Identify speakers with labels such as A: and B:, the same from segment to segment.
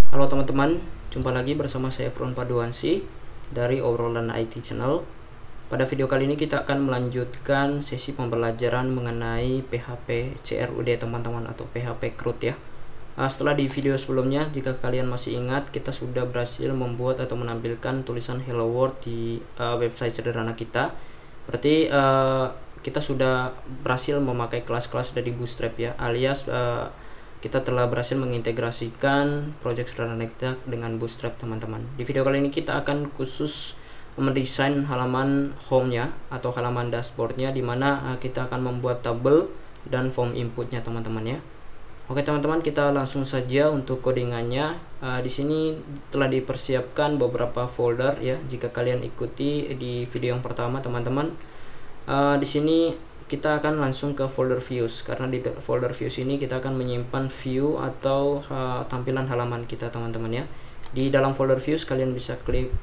A: Halo teman-teman, jumpa lagi bersama saya Efron Paduansi dari Obrolan IT Channel. Pada video kali ini kita akan melanjutkan sesi pembelajaran mengenai PHP CRUD teman-teman, atau PHP CRUD ya. Setelah di video sebelumnya, jika kalian masih ingat, kita sudah berhasil membuat atau menampilkan tulisan Hello World di website sederhana kita. Berarti kita sudah berhasil memakai kelas-kelas dari Bootstrap ya, alias kita telah berhasil mengintegrasikan project sederhana kita dengan Bootstrap teman-teman. Di video kali ini kita akan khusus mendesain halaman home-nya atau halaman dashboard-nya, dimana kita akan membuat tabel dan form inputnya teman-teman ya. Oke teman-teman, kita langsung saja untuk codingannya. Di sini telah dipersiapkan beberapa folder ya. Jika kalian ikuti di video yang pertama teman-teman, di sini kita akan langsung ke folder views, karena di folder views ini kita akan menyimpan view atau tampilan halaman kita teman-teman ya. Di dalam folder views kalian bisa klik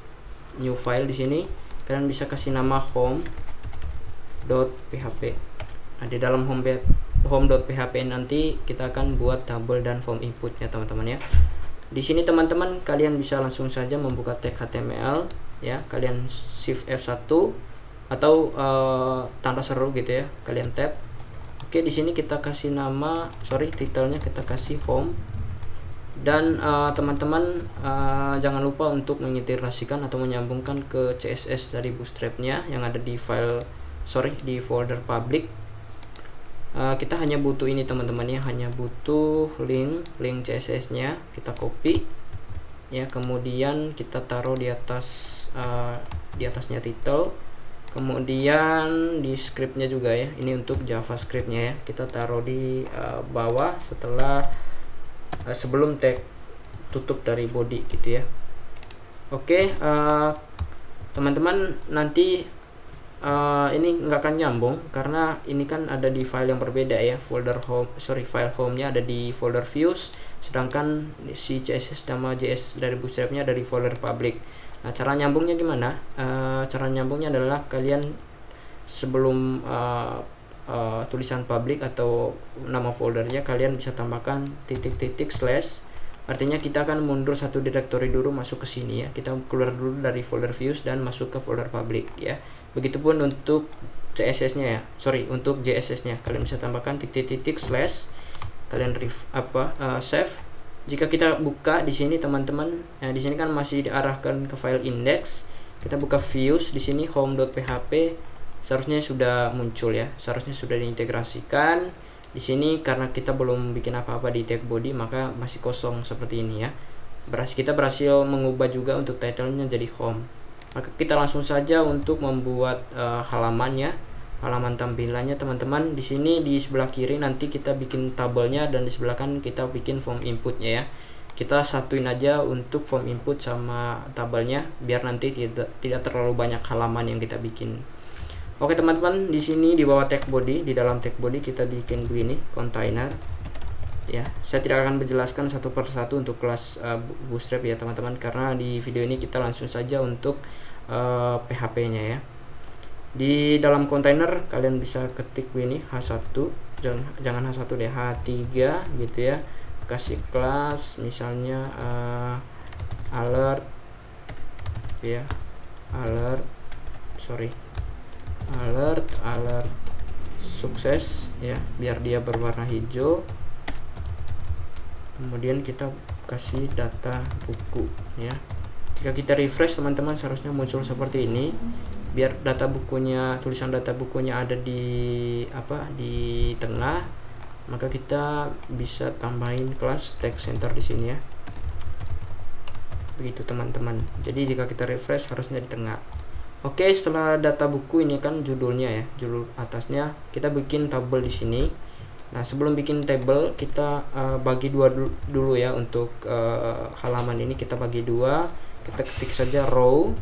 A: new file. Di sini kalian bisa kasih nama home.php. Nah, di dalam home.php nanti kita akan buat tabel dan form inputnya teman-teman ya. Di sini teman-teman kalian bisa langsung saja membuka tag HTML ya. Kalian shift F1 atau tanda seru gitu ya, kalian tab. Oke, di sini kita kasih nama, titelnya kita kasih home. Dan teman-teman jangan lupa untuk mengintegrasikan atau menyambungkan ke CSS dari Bootstrap-nya yang ada di di folder public. Kita hanya butuh ini teman-teman ya, hanya butuh link CSS-nya, kita copy ya, kemudian kita taruh di atasnya title. Kemudian di scriptnya juga ya, ini untuk JavaScript-nya ya, kita taruh di bawah sebelum tag tutup dari body gitu ya. Oke, teman-teman nanti ini nggak akan nyambung karena ini kan ada di file yang berbeda ya. File home-nya ada di folder views, sedangkan si CSS nama JS dari Bootstrap-nya ada di folder public. Nah, cara nyambungnya gimana? Cara nyambungnya adalah kalian sebelum tulisan public atau nama foldernya, kalian bisa tambahkan titik slash. Artinya kita akan mundur satu directory dulu, masuk ke sini ya. Kita keluar dulu dari folder views dan masuk ke folder public ya. Begitupun untuk CSS-nya ya. Untuk JSS-nya kalian bisa tambahkan titik slash. Kalian save. Jika kita buka di sini teman-teman, di sini kan masih diarahkan ke file index. Kita buka views di sini home.php, seharusnya sudah muncul ya, seharusnya sudah diintegrasikan. Di sini karena kita belum bikin apa-apa di tag body, maka masih kosong seperti ini ya. Kita berhasil mengubah juga untuk title-nya jadi home. Maka kita langsung saja untuk membuat halaman tampilannya teman-teman. Di sini di sebelah kiri nanti kita bikin tabelnya, dan di sebelah kanan kita bikin form inputnya ya. Kita satuin aja untuk form input sama tabelnya biar nanti tidak terlalu banyak halaman yang kita bikin. Oke teman-teman, di sini di bawah tag body, di dalam tag body kita bikin begini, container ya. Saya tidak akan menjelaskan satu persatu untuk kelas Bootstrap ya teman-teman, karena di video ini kita langsung saja untuk PHP-nya ya. Di dalam kontainer kalian bisa ketik ini H1, jangan H1 deh, H3 gitu ya. Kasih kelas misalnya alert ya, alert sukses ya, biar dia berwarna hijau. Kemudian kita kasih data buku ya. Jika kita refresh teman-teman, seharusnya muncul seperti ini. Biar tulisan data bukunya ada di tengah, maka kita bisa tambahin kelas text center di sini ya. Begitu teman-teman. Jadi jika kita refresh harusnya di tengah. Oke, setelah data buku ini kan judulnya ya, judul atasnya, kita bikin tabel di sini. Nah, sebelum bikin tabel kita bagi dua dulu ya. Untuk halaman ini kita bagi dua. Kita ketik saja row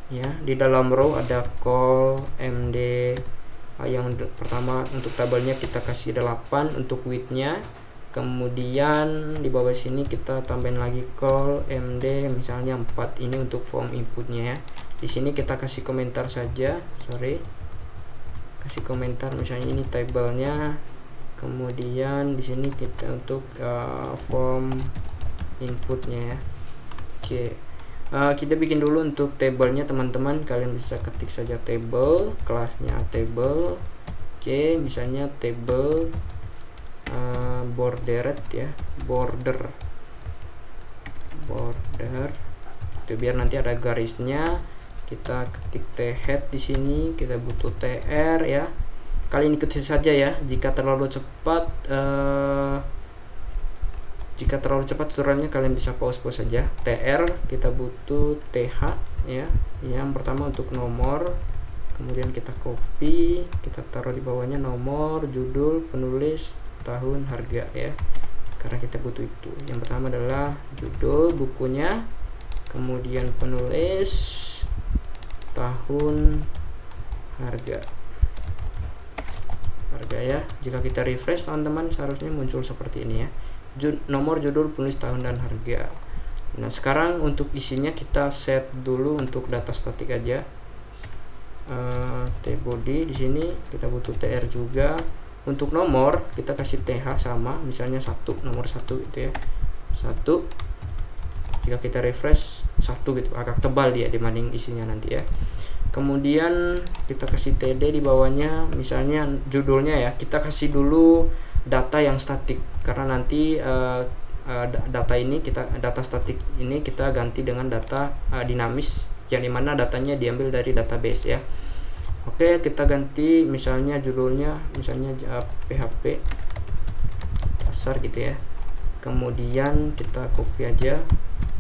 A: ya. Di dalam row ada call md yang pertama. Untuk tabelnya kita kasih 8 untuk width-nya. Kemudian di bawah sini kita tambahin lagi call md misalnya 4, ini untuk form inputnya ya. Di sini kita kasih komentar saja, kasih komentar misalnya ini tabelnya. Kemudian di sini kita untuk form inputnya ya. Oke, kita bikin dulu untuk tabelnya teman-teman. Kalian bisa ketik saja table, kelasnya table. Oke, misalnya table bordered ya, border itu biar nanti ada garisnya. Kita ketik thead di sini, kita butuh tr ya. Kalian ikuti saja ya. Jika terlalu cepat tutorialnya kalian bisa pause saja. Tr kita butuh th ya. Yang pertama untuk nomor, kemudian kita copy, kita taruh di bawahnya nomor, judul, penulis, tahun, harga ya. Karena kita butuh itu. Yang pertama adalah judul bukunya, kemudian penulis, tahun, harga ya. Jika kita refresh teman-teman, seharusnya muncul seperti ini ya. Nomor, judul, penulis, tahun, dan harga. Nah, sekarang untuk isinya kita set dulu untuk data statik aja. Tbody di sini kita butuh tr juga. Untuk nomor kita kasih th sama, misalnya 1, nomor 1 gitu ya. 1. Jika kita refresh 1 gitu, agak tebal dia dibanding isinya nanti ya. Kemudian kita kasih td di bawahnya, misalnya judulnya ya, kita kasih dulu data yang statik karena nanti data statik ini kita ganti dengan data dinamis yang dimana datanya diambil dari database ya. Oke, kita ganti misalnya judulnya misalnya PHP dasar gitu ya. Kemudian kita copy aja,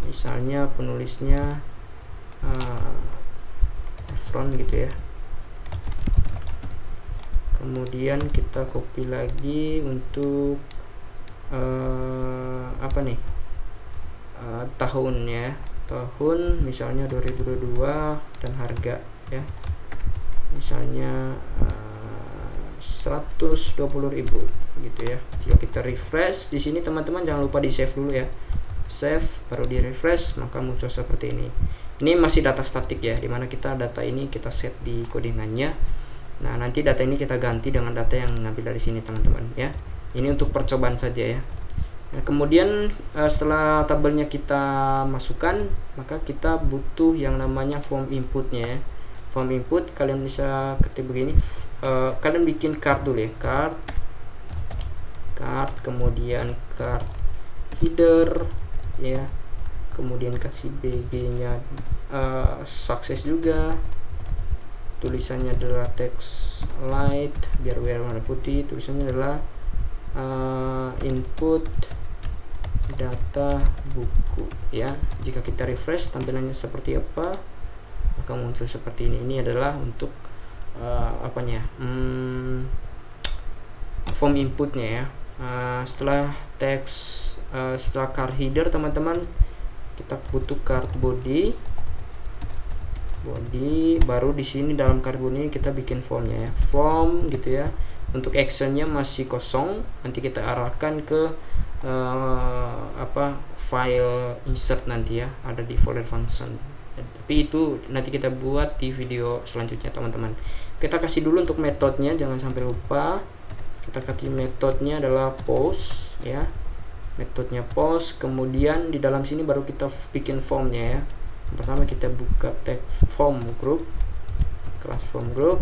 A: misalnya penulisnya front gitu ya. Kemudian kita copy lagi untuk apa nih, tahunnya, tahun misalnya 2022 dan harga ya, misalnya 120.000 gitu ya. Jika kita refresh di sini teman-teman jangan lupa di save dulu ya, save baru di refresh, maka muncul seperti ini. Ini masih data statik ya, dimana kita data ini kita set di codingannya. Nah, nanti data ini kita ganti dengan data yang ngambil dari sini teman-teman ya. Ini untuk percobaan saja ya. Nah, kemudian setelah tabelnya kita masukkan, maka kita butuh yang namanya form inputnya ya. Form input kalian bisa ketik begini, kalian bikin card dulu ya, card, kemudian card header ya, kemudian kasih bg nya sukses juga, tulisannya adalah text light biar warna putih, tulisannya adalah input data buku ya. Jika kita refresh tampilannya seperti apa, maka muncul seperti ini. Ini adalah untuk apanya, form inputnya ya. Setelah text, setelah card header teman-teman, kita butuh card body, baru di sini dalam card body kita bikin formnya ya, form gitu ya. Untuk actionnya masih kosong, nanti kita arahkan ke file insert nanti ya, ada di folder function. Tapi itu nanti kita buat di video selanjutnya teman-teman. Kita kasih dulu untuk metodenya, jangan sampai lupa. Kita kasih metodenya adalah post ya, metodenya post. Kemudian di dalam sini baru kita bikin formnya ya. Pertama kita buka tag form group, kelas form group.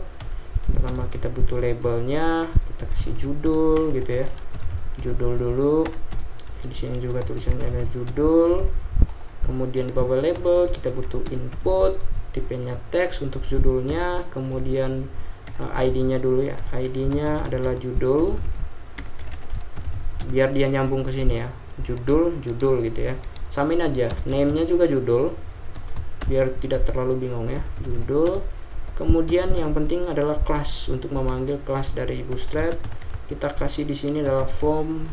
A: Pertama kita butuh labelnya, kita kasih judul gitu ya, judul dulu. Di sini juga tulisannya ada judul. Kemudian di bawah label kita butuh input, tipenya teks untuk judulnya. Kemudian ID-nya dulu ya, ID-nya adalah judul, biar dia nyambung ke sini ya, judul gitu ya. Samain aja, name-nya juga judul, biar tidak terlalu bingung ya, judul. Kemudian yang penting adalah kelas, untuk memanggil kelas dari Bootstrap kita kasih di sini adalah form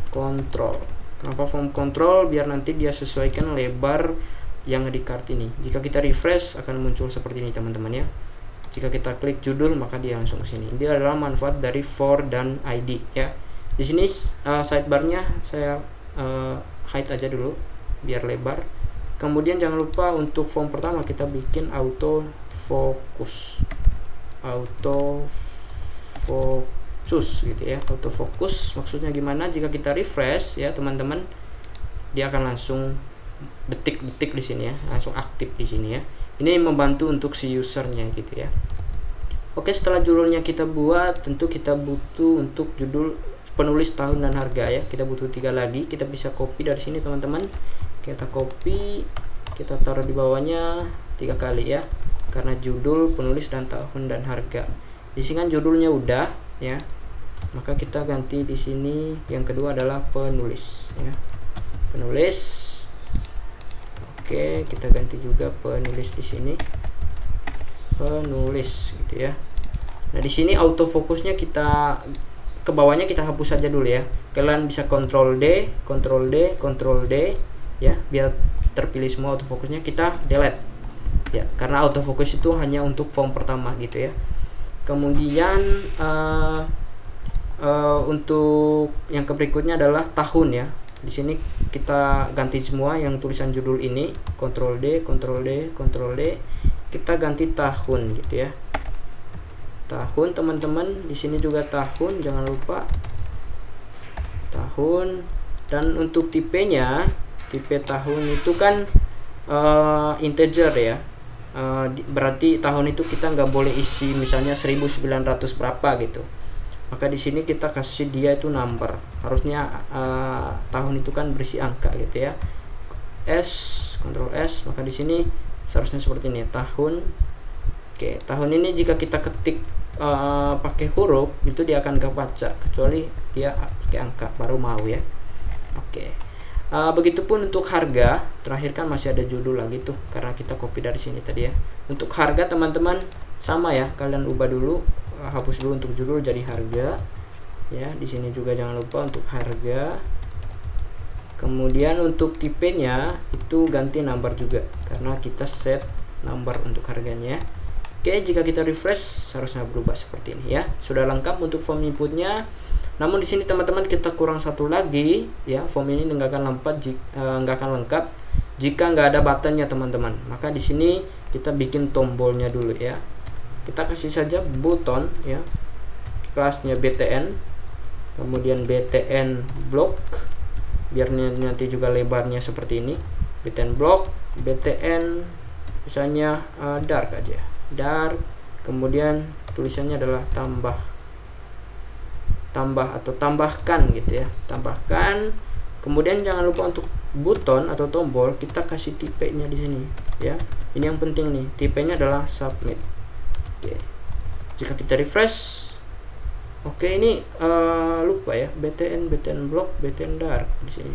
A: control. Kenapa form control? Biar nanti dia sesuaikan lebar yang di card ini. Jika kita refresh akan muncul seperti ini teman-teman ya. Jika kita klik judul maka dia langsung ke sini. Ini adalah manfaat dari for dan ID ya. Di sini sidebarnya saya hide aja dulu biar lebar. Kemudian jangan lupa untuk form pertama kita bikin auto focus gitu ya. Auto focus maksudnya gimana? Jika kita refresh ya teman-teman, dia akan langsung detik-detik di sini ya, langsung aktif di sini ya. Ini membantu untuk si usernya gitu ya. Oke, setelah judulnya kita buat, tentu kita butuh untuk judul penulis, tahun, dan harga ya. Kita butuh 3 lagi. Kita bisa copy dari sini teman-teman. Kita copy, kita taruh di bawahnya 3 kali ya, karena judul, penulis, dan tahun dan harga. Di sini kan judulnya udah ya, maka kita ganti di sini. Yang kedua adalah penulis ya, penulis. Oke, kita ganti juga penulis di sini, penulis gitu ya. Nah di sini autofokusnya kita ke bawahnya kita hapus saja dulu ya. Kalian bisa Ctrl D, Ctrl D, Ctrl D ya, biar terpilih semua autofokusnya. Kita delete ya, karena autofokus itu hanya untuk form pertama gitu ya. Kemudian untuk yang berikutnya adalah tahun ya. Di sini kita ganti semua yang tulisan judul ini, Ctrl D, Ctrl D, Ctrl D. Kita ganti tahun gitu ya. Tahun teman-teman, di sini juga tahun, jangan lupa tahun. Dan untuk tipenya, tipe tahun itu kan integer ya. Berarti tahun itu kita nggak boleh isi misalnya 1900 berapa gitu. Maka di sini kita kasih dia itu number. Harusnya tahun itu kan berisi angka gitu ya. Ctrl S, maka di sini seharusnya seperti ini tahun. Oke, tahun ini jika kita ketik pakai huruf itu dia akan kebaca, kecuali dia pakai angka baru mau ya. Oke. Begitupun untuk harga, terakhir kan masih ada judul lagi tuh, karena kita copy dari sini tadi ya. Untuk harga teman-teman sama ya, kalian ubah dulu, hapus dulu untuk judul jadi harga ya. Di sini juga jangan lupa untuk harga. Kemudian untuk tipenya itu ganti number juga, karena kita set number untuk harganya. Oke, jika kita refresh harusnya berubah seperti ini ya. Sudah lengkap untuk form inputnya. Namun di sini teman-teman kita kurang satu lagi ya. Form ini nggak akan lengkap jika nggak ada buttonnya teman-teman. Maka di sini kita bikin tombolnya dulu ya. Kita kasih saja button ya. Kelasnya BTN. Kemudian BTN block. Biar nanti juga lebarnya seperti ini. BTN block, BTN misalnya dark aja. Dark, kemudian tulisannya adalah tambah atau tambahkan gitu ya, tambahkan. Kemudian jangan lupa untuk button atau tombol kita kasih tipenya di sini ya. Ini yang penting nih, tipenya adalah submit. Oke. Jika kita refresh, oke, ini lupa ya, BTN block, BTN dark di sini.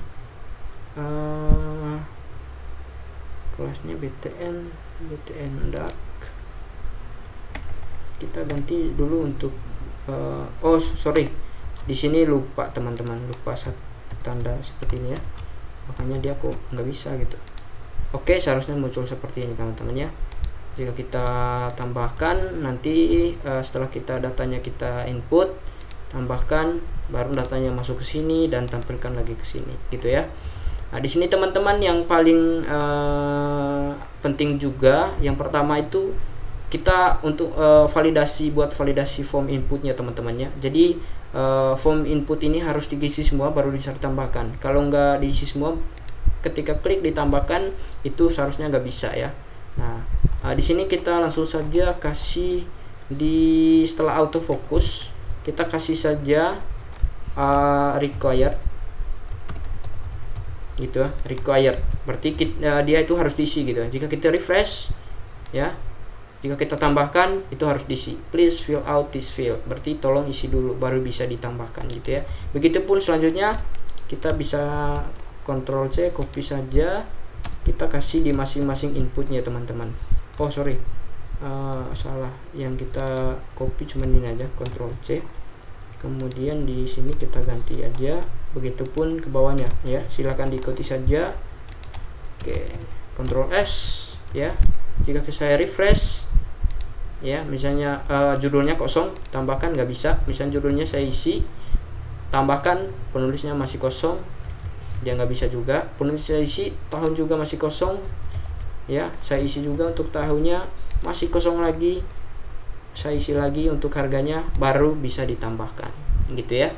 A: Kelasnya BTN dark. Kita ganti dulu untuk di sini lupa teman-teman, lupa tanda seperti ini ya, makanya dia kok nggak bisa gitu. Oke, seharusnya muncul seperti ini teman-teman ya. Jika kita tambahkan nanti setelah datanya kita input, tambahkan, baru datanya masuk ke sini dan tampilkan lagi ke sini gitu ya. Nah di sini teman-teman yang paling penting juga, yang pertama itu kita untuk validasi form inputnya teman-teman ya. Jadi form input ini harus diisi semua baru bisa ditambahkan. Kalau nggak diisi semua, ketika klik ditambahkan itu seharusnya nggak bisa ya. Nah di sini kita langsung saja kasih setelah autofocus kita kasih saja required gitu ya, required. Berarti dia itu harus diisi gitu. Jika kita refresh ya, jika kita tambahkan itu harus diisi. Please fill out this field. Berarti tolong isi dulu baru bisa ditambahkan gitu ya. Begitupun selanjutnya kita bisa Ctrl C, copy saja. Kita kasih di masing-masing inputnya teman-teman. Oh sorry, salah. Yang kita copy cuma ini aja, Ctrl C. Kemudian di sini kita ganti aja. Begitupun ke bawahnya ya. Silahkan diikuti saja. Oke, Ctrl S ya. Jika saya refresh ya, misalnya judulnya kosong, tambahkan nggak bisa. Misalnya judulnya saya isi, tambahkan, penulisnya masih kosong, dia nggak bisa juga. Penulis saya isi, tahun juga masih kosong ya. Saya isi juga untuk tahunnya, masih kosong lagi. Saya isi lagi untuk harganya, baru bisa ditambahkan gitu ya.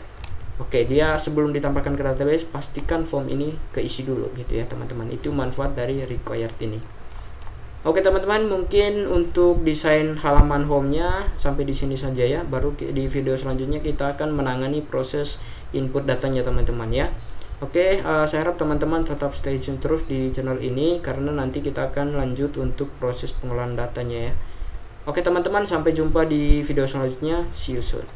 A: Oke, dia sebelum ditambahkan ke database pastikan form ini keisi dulu gitu ya teman-teman. Itu manfaat dari required ini. Oke teman-teman, mungkin untuk desain halaman home-nya sampai di sini saja ya. Baru di video selanjutnya kita akan menangani proses input datanya teman-teman ya. Oke, saya harap teman-teman tetap stay tune terus di channel ini karena nanti kita akan lanjut untuk proses pengolahan datanya ya. Oke teman-teman, sampai jumpa di video selanjutnya. See you soon.